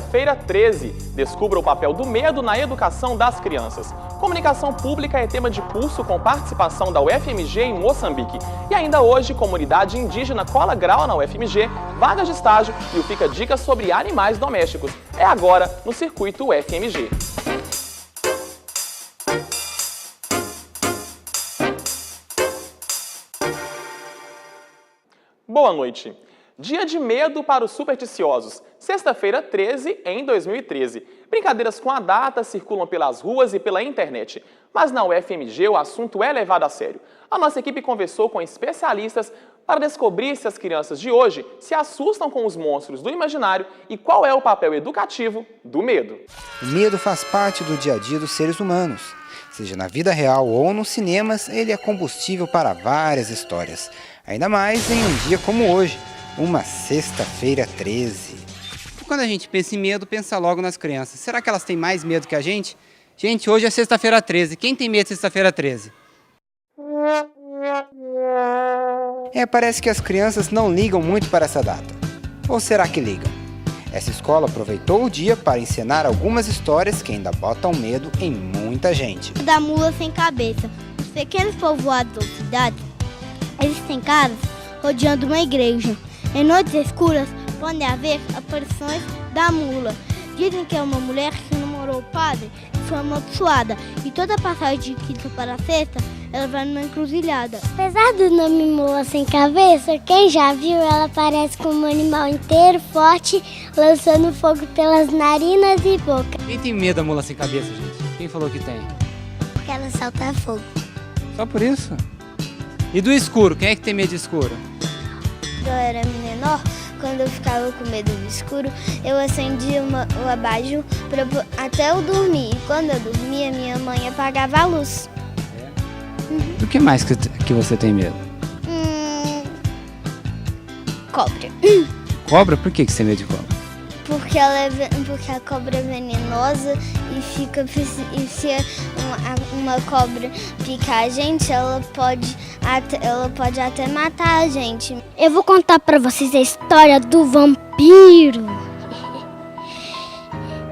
Sexta-feira 13. Descubra o papel do medo na educação das crianças. Comunicação pública é tema de curso com participação da UFMG em Moçambique. E ainda hoje, comunidade indígena cola grau na UFMG, vagas de estágio e o Fica Dicas sobre animais domésticos. É agora no Circuito UFMG. Boa noite. Dia de medo para os supersticiosos. Sexta-feira 13 em 2013. Brincadeiras com a data circulam pelas ruas e pela internet. Mas na UFMG o assunto é levado a sério. A nossa equipe conversou com especialistas para descobrir se as crianças de hoje se assustam com os monstros do imaginário e qual é o papel educativo do medo. O medo faz parte do dia a dia dos seres humanos. Seja na vida real ou nos cinemas, ele é combustível para várias histórias. Ainda mais em um dia como hoje, uma sexta-feira 13. Quando a gente pensa em medo, pensa logo nas crianças. Será que elas têm mais medo que a gente? Gente, hoje é sexta-feira 13. Quem tem medo de sexta-feira 13? Parece que as crianças não ligam muito para essa data. Ou será que ligam? Essa escola aproveitou o dia para ensinar algumas histórias que ainda botam medo em muita gente. Da mula sem cabeça. Nos pequenos povoados ou cidades, existem casas rodeando uma igreja. Em noites escuras, podem haver aparições da mula. Dizem que é uma mulher que namorou o padre e foi amaldiçoada. E toda passagem de quinta para sexta, ela vai numa encruzilhada. Apesar do nome mula sem cabeça, quem já viu, ela parece como um animal inteiro, forte, lançando fogo pelas narinas e boca. Quem tem medo da mula sem cabeça, gente? Quem falou que tem? Porque ela solta fogo. Só por isso? E do escuro? Quem é que tem medo de escuro? Quando eu era menor, quando eu ficava com medo do escuro, eu acendia o abajur até eu dormir. E quando eu dormia, minha mãe apagava a luz. Do que mais que você tem medo? Cobra. Cobra? Por que você tem medo de cobra? Porque a cobra é venenosa e se uma cobra picar a gente, ela pode até matar a gente. Eu vou contar pra vocês a história do vampiro.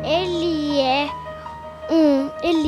Ele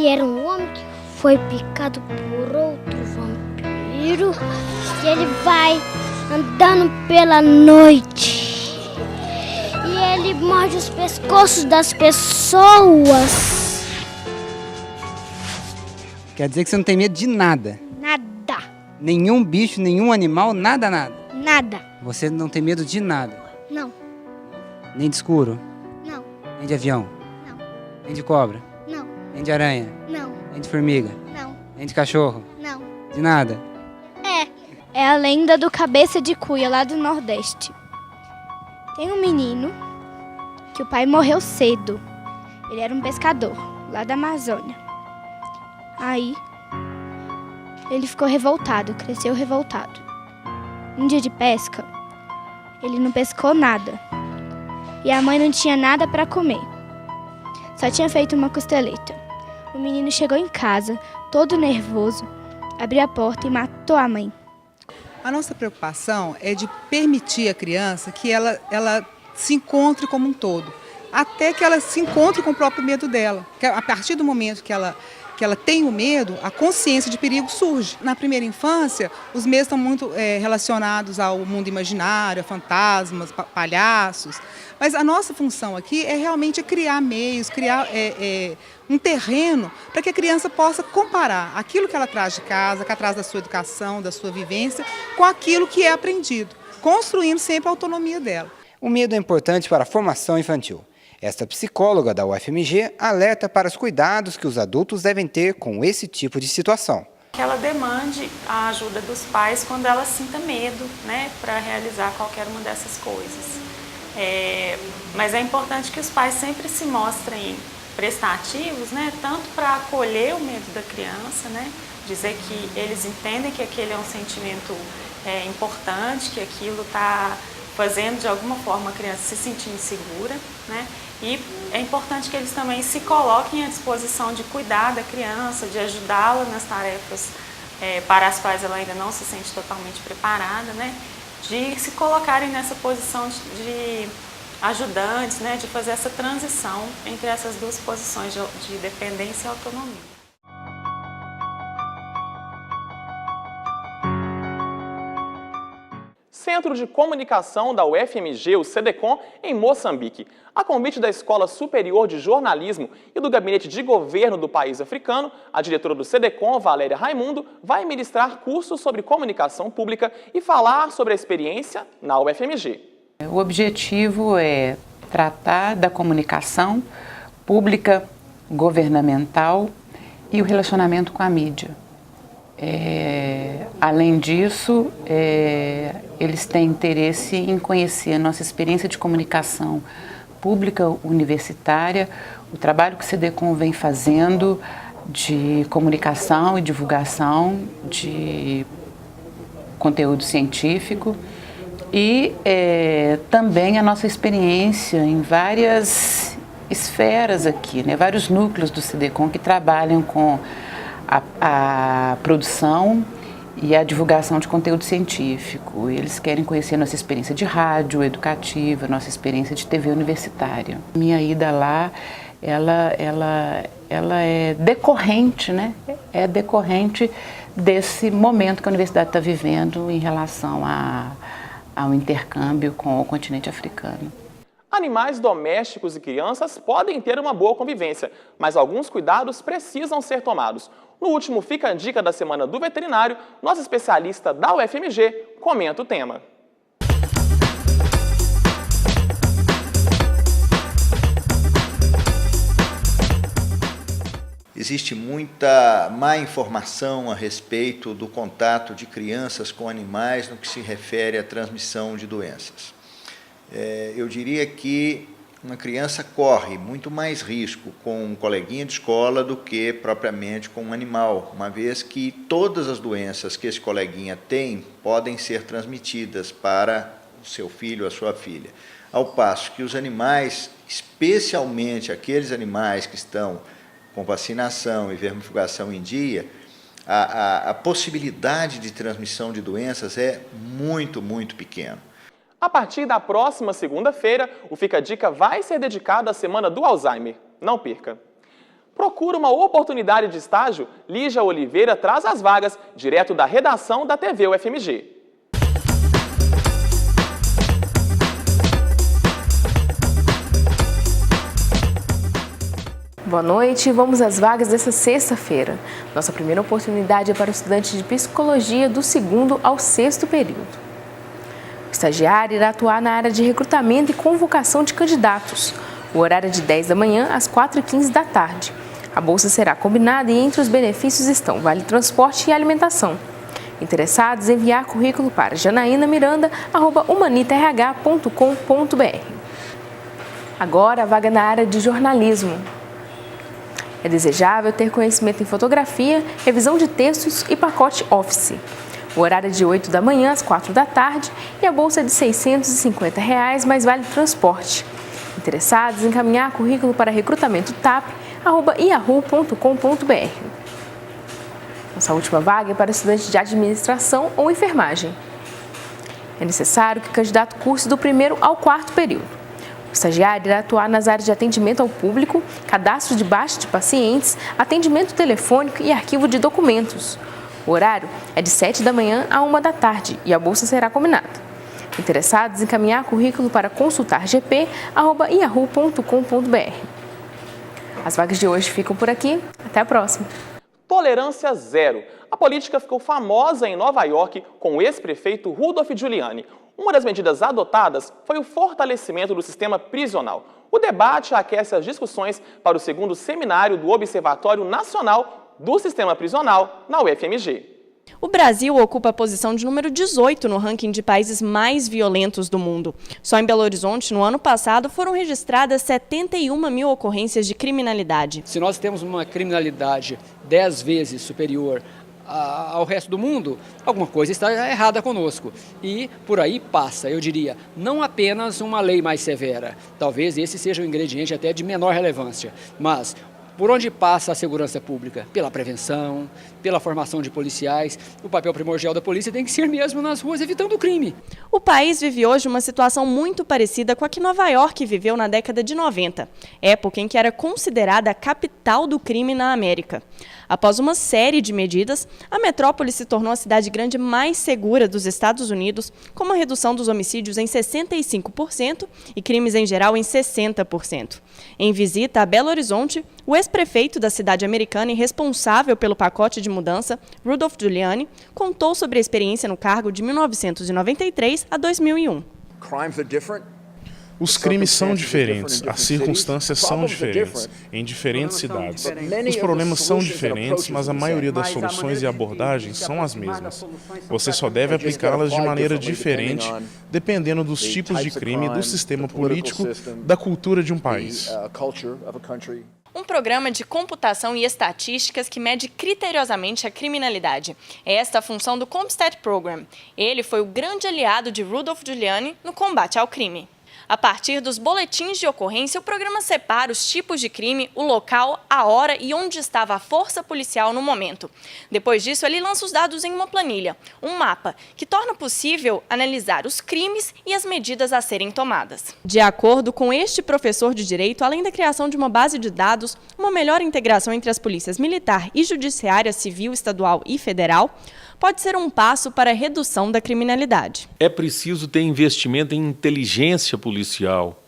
era um homem que foi picado por outro vampiro e ele vai andando pela noite. E ele morde os pescoços das pessoas. Quer dizer que você não tem medo de nada? Nada. Nenhum bicho, nenhum animal, nada, nada? Nada. Você não tem medo de nada? Não. Nem de escuro? Não. Nem de avião? Não. Nem de cobra? Não. Nem de aranha? Não. Nem de formiga? Não. Nem de cachorro? Não. De nada? É a lenda do Cabeça de Cuia, lá do Nordeste. Tem um menino que o pai morreu cedo. Ele era um pescador, lá da Amazônia. Aí, ele ficou revoltado, cresceu revoltado. Um dia de pesca, ele não pescou nada. E a mãe não tinha nada para comer. Só tinha feito uma costeleta. O menino chegou em casa, todo nervoso, abriu a porta e matou a mãe. A nossa preocupação é de permitir à criança que ela se encontre como um todo, até que ela se encontre com o próprio medo dela. Porque a partir do momento que ela tem o medo, a consciência de perigo surge. Na primeira infância, os medos estão muito relacionados ao mundo imaginário, a fantasmas, palhaços. Mas a nossa função aqui é realmente criar meios, criar um terreno para que a criança possa comparar aquilo que ela traz de casa, que ela traz da sua educação, da sua vivência, com aquilo que é aprendido, construindo sempre a autonomia dela. O medo é importante para a formação infantil. Esta psicóloga da UFMG alerta para os cuidados que os adultos devem ter com esse tipo de situação. Que ela demande a ajuda dos pais quando ela sinta medo, né, para realizar qualquer uma dessas coisas. Mas é importante que os pais sempre se mostrem prestativos, né, tanto para acolher o medo da criança, né, dizer que eles entendem que aquele é um sentimento importante, que aquilo está fazendo de alguma forma a criança se sentir insegura, né? E é importante que eles também se coloquem à disposição de cuidar da criança, de ajudá-la nas tarefas para as quais ela ainda não se sente totalmente preparada, né? De se colocarem nessa posição de ajudantes, né, de fazer essa transição entre essas duas posições de dependência e autonomia. Centro de Comunicação da UFMG, o CDCOM, em Moçambique. A convite da Escola Superior de Jornalismo e do Gabinete de Governo do país africano, a diretora do CDCOM, Valéria Raimundo, vai ministrar cursos sobre comunicação pública e falar sobre a experiência na UFMG. O objetivo é tratar da comunicação pública, governamental e o relacionamento com a mídia. Além disso, eles têm interesse em conhecer a nossa experiência de comunicação pública universitária, o trabalho que o CDCOM vem fazendo de comunicação e divulgação de conteúdo científico e também a nossa experiência em várias esferas aqui, né, vários núcleos do CDCOM que trabalham com a produção e a divulgação de conteúdo científico. Eles querem conhecer nossa experiência de rádio educativa, nossa experiência de TV universitária. Minha ida lá, ela é decorrente, né? É decorrente desse momento que a universidade está vivendo em relação ao intercâmbio com o continente africano. Animais domésticos e crianças podem ter uma boa convivência, mas alguns cuidados precisam ser tomados. No último Fica a Dica da Semana do Veterinário, nosso especialista da UFMG comenta o tema. Existe muita má informação a respeito do contato de crianças com animais no que se refere à transmissão de doenças. Eu diria que uma criança corre muito mais risco com um coleguinha de escola do que propriamente com um animal, uma vez que todas as doenças que esse coleguinha tem podem ser transmitidas para o seu filho ou a sua filha. Ao passo que os animais, especialmente aqueles animais que estão com vacinação e vermifugação em dia, a possibilidade de transmissão de doenças é muito, muito pequena. A partir da próxima segunda-feira, o Fica a Dica vai ser dedicado à Semana do Alzheimer. Não perca! Procura uma oportunidade de estágio? Lígia Oliveira traz as vagas direto da redação da TV UFMG. Boa noite, vamos às vagas dessa sexta-feira. Nossa primeira oportunidade é para o estudante de Psicologia do 2º ao 6º período. O estagiário irá atuar na área de recrutamento e convocação de candidatos. O horário é de 10 da manhã às 4h15 da tarde. A bolsa será combinada e entre os benefícios estão vale transporte e alimentação. Interessados, enviar currículo para janaínamiranda@humaniterrh.com.br. Agora, a vaga na área de jornalismo. É desejável ter conhecimento em fotografia, revisão de textos e pacote Office. O horário é de 8 da manhã às 4 da tarde e a bolsa é de R$ 650 mais vale transporte. Interessados, encaminhar currículo para recrutamento@yahoo.com.br. Nossa última vaga é para estudante de administração ou enfermagem. É necessário que o candidato curse do 1º ao 4º período. O estagiário irá atuar nas áreas de atendimento ao público, cadastro de baixa de pacientes, atendimento telefônico e arquivo de documentos. O horário é de 7 da manhã a 1 da tarde e a bolsa será combinada. Interessados, encaminhar currículo para consultargp@yahoo.com.br. As vagas de hoje ficam por aqui. Até a próxima. Tolerância zero. A política ficou famosa em Nova York com o ex-prefeito Rudolph Giuliani. Uma das medidas adotadas foi o fortalecimento do sistema prisional. O debate aquece as discussões para o 2º seminário do Observatório Nacional do Sistema Prisional na UFMG. O Brasil ocupa a posição de número 18 no ranking de países mais violentos do mundo. Só em Belo Horizonte, no ano passado, foram registradas 71 mil ocorrências de criminalidade. Se nós temos uma criminalidade 10 vezes superior ao resto do mundo, alguma coisa está errada conosco. E por aí passa, eu diria, não apenas uma lei mais severa. Talvez esse seja um ingrediente até de menor relevância, mas Por onde passa a segurança pública? Pela prevenção, pela formação de policiais. O papel primordial da polícia tem que ser mesmo nas ruas, evitando o crime. O país vive hoje uma situação muito parecida com a que Nova York viveu na década de 90, época em que era considerada a capital do crime na América. Após uma série de medidas, a metrópole se tornou a cidade grande mais segura dos Estados Unidos, com uma redução dos homicídios em 65% e crimes em geral em 60%. Em visita a Belo Horizonte, o ex-prefeito da cidade americana e responsável pelo pacote de mudança, Rudolph Giuliani, contou sobre a experiência no cargo de 1993 a 2001. Os crimes são diferentes, as circunstâncias são diferentes, em diferentes cidades. Os problemas são diferentes, mas a maioria das soluções e abordagens são as mesmas. Você só deve aplicá-las de maneira diferente, dependendo dos tipos de crime, do sistema político, da cultura de um país. Um programa de computação e estatísticas que mede criteriosamente a criminalidade. É esta a função do CompStat Program. Ele foi o grande aliado de Rudolph Giuliani no combate ao crime. A partir dos boletins de ocorrência, o programa separa os tipos de crime, o local, a hora e onde estava a força policial no momento. Depois disso, ele lança os dados em uma planilha, um mapa, que torna possível analisar os crimes e as medidas a serem tomadas. De acordo com este professor de direito, além da criação de uma base de dados, uma melhor integração entre as polícias militar e judiciária civil, estadual e federal, pode ser um passo para a redução da criminalidade. É preciso ter investimento em inteligência policial.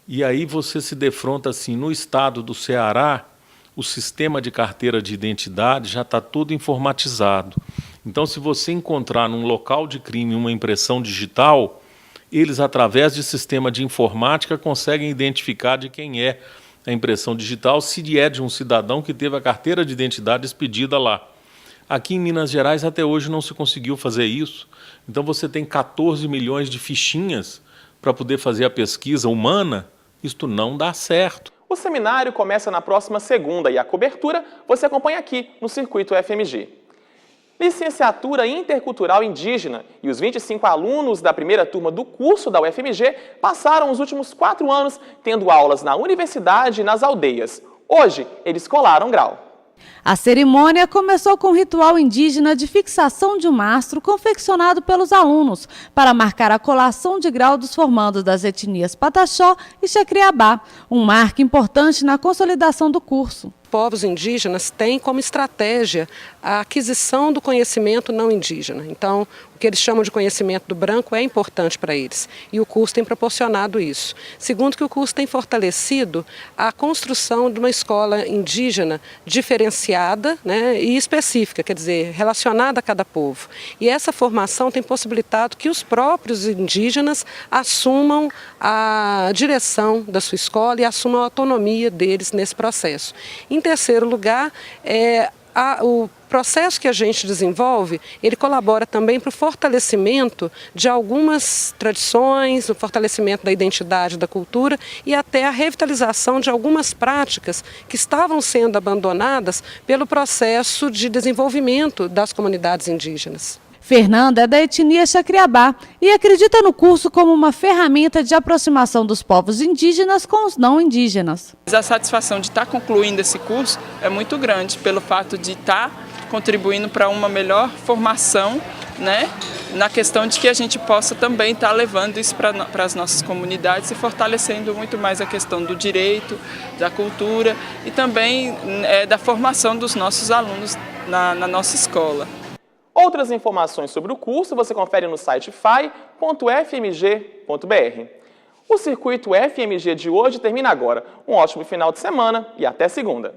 E aí você se defronta assim, no estado do Ceará, o sistema de carteira de identidade já está todo informatizado. Então, se você encontrar num local de crime uma impressão digital, eles, através de sistema de informática, conseguem identificar de quem é a impressão digital, se é de um cidadão que teve a carteira de identidade expedida lá. Aqui em Minas Gerais, até hoje, não se conseguiu fazer isso. Então, você tem 14 milhões de fichinhas para poder fazer a pesquisa humana. Isto não dá certo. O seminário começa na próxima segunda e a cobertura você acompanha aqui no Circuito FMG. Licenciatura Intercultural Indígena e os 25 alunos da primeira turma do curso da UFMG passaram os últimos 4 anos tendo aulas na universidade e nas aldeias. Hoje, eles colaram grau. A cerimônia começou com um ritual indígena de fixação de um mastro confeccionado pelos alunos para marcar a colação de grau dos formandos das etnias Pataxó e Xacriabá, um marco importante na consolidação do curso. Povos indígenas têm como estratégia a aquisição do conhecimento não indígena. Então, o que eles chamam de conhecimento do branco é importante para eles e o curso tem proporcionado isso. Segundo, que o curso tem fortalecido a construção de uma escola indígena diferenciada, né, e específica, quer dizer, relacionada a cada povo. E essa formação tem possibilitado que os próprios indígenas assumam a direção da sua escola e assumam a autonomia deles nesse processo. Em terceiro lugar, o processo que a gente desenvolve, ele colabora também para o fortalecimento de algumas tradições, o fortalecimento da identidade, da cultura e até a revitalização de algumas práticas que estavam sendo abandonadas pelo processo de desenvolvimento das comunidades indígenas. Fernanda é da etnia Xacriabá e acredita no curso como uma ferramenta de aproximação dos povos indígenas com os não indígenas. A satisfação de estar concluindo esse curso é muito grande pelo fato de estar contribuindo para uma melhor formação, né, na questão de que a gente possa também estar levando isso para as nossas comunidades e fortalecendo muito mais a questão do direito, da cultura e também da formação dos nossos alunos na nossa escola. Outras informações sobre o curso você confere no site fai.fmg.br. O Circuito FMG de hoje termina agora. Um ótimo final de semana e até segunda.